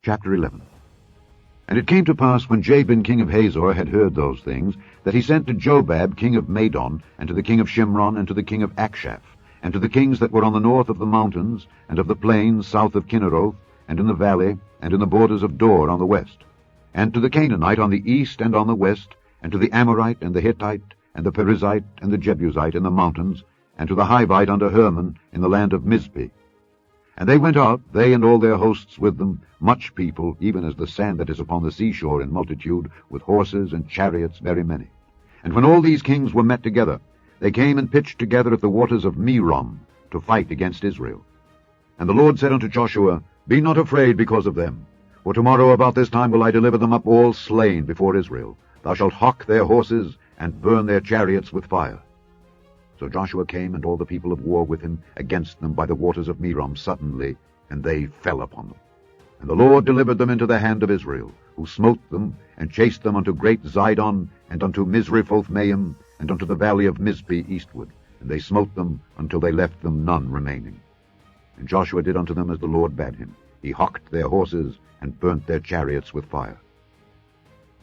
Chapter 11. And it came to pass, when Jabin king of Hazor had heard those things, that he sent to Jobab king of Madon, and to the king of Shimron, and to the king of Akshaph, and to the kings that were on the north of the mountains, and of the plains south of Kinneroth, and in the valley, and in the borders of Dor on the west, and to the Canaanite on the east and on the west, and to the Amorite, and the Hittite, and the Perizzite, and the Jebusite in the mountains, and to the Hivite under Hermon in the land of Mizpeh. And they went out, they and all their hosts with them, much people, even as the sand that is upon the seashore in multitude, with horses and chariots very many. And when all these kings were met together, they came and pitched together at the waters of Merom, to fight against Israel. And the Lord said unto Joshua, Be not afraid because of them, for tomorrow about this time will I deliver them up all slain before Israel. Thou shalt hock their horses, and burn their chariots with fire. So Joshua came, and all the people of war with him, against them by the waters of Merom suddenly, and they fell upon them. And the Lord delivered them into the hand of Israel, who smote them, and chased them unto great Zidon, and unto Misrephoth-maim, and unto the valley of Mizpeh eastward. And they smote them until they left them none remaining. And Joshua did unto them as the Lord bade him. He hocked their horses, and burnt their chariots with fire.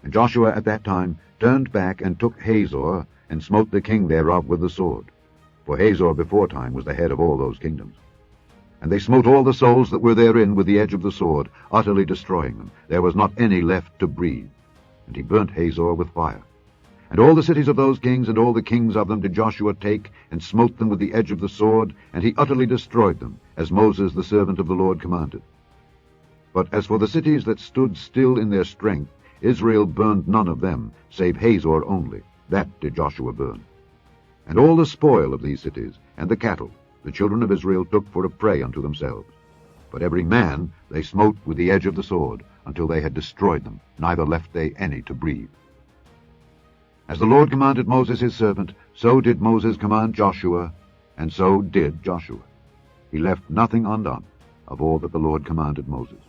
And Joshua at that time turned back, and took Hazor, and smote the king thereof with the sword. For Hazor beforetime was the head of all those kingdoms. And they smote all the souls that were therein with the edge of the sword, utterly destroying them. There was not any left to breathe. And he burnt Hazor with fire. And all the cities of those kings, and all the kings of them, did Joshua take, and smote them with the edge of the sword, and he utterly destroyed them, as Moses the servant of the Lord commanded. But as for the cities that stood still in their strength, Israel burned none of them, save Hazor only. That did Joshua burn. And all the spoil of these cities, and the cattle, the children of Israel took for a prey unto themselves. But every man they smote with the edge of the sword, until they had destroyed them, neither left they any to breathe. As the Lord commanded Moses his servant, so did Moses command Joshua, and so did Joshua. He left nothing undone of all that the Lord commanded Moses.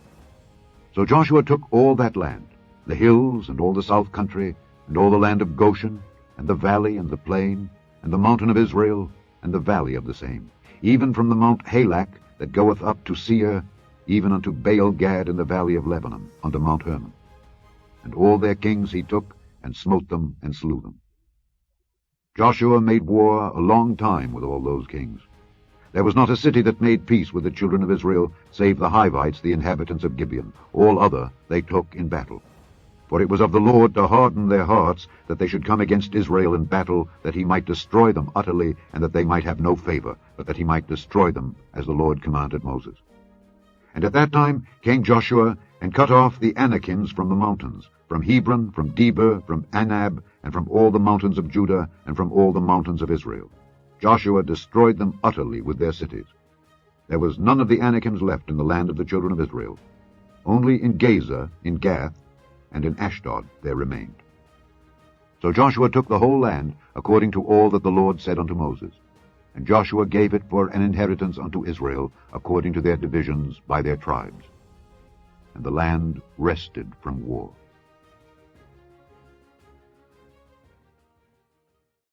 So Joshua took all that land, the hills, and all the south country, and all the land of Goshen, and the valley, and the plain, and the mountain of Israel, and the valley of the same, even from the Mount Halak that goeth up to Seir, even unto Baal-gad in the valley of Lebanon, unto Mount Hermon. And all their kings he took, and smote them, and slew them. Joshua made war a long time with all those kings. There was not a city that made peace with the children of Israel, save the Hivites, the inhabitants of Gibeon. All other they took in battle. For it was of the Lord to harden their hearts, that they should come against Israel in battle, that he might destroy them utterly, and that they might have no favor, but that he might destroy them, as the Lord commanded Moses. And at that time came Joshua, and cut off the Anakims from the mountains, from Hebron, from Debir, from Anab, and from all the mountains of Judah, and from all the mountains of Israel. Joshua destroyed them utterly with their cities. There was none of the Anakims left in the land of the children of Israel. Only in Gaza, in Gath, and in Ashdod there remained. So Joshua took the whole land, according to all that the Lord said unto Moses. And Joshua gave it for an inheritance unto Israel, according to their divisions by their tribes. And the land rested from war.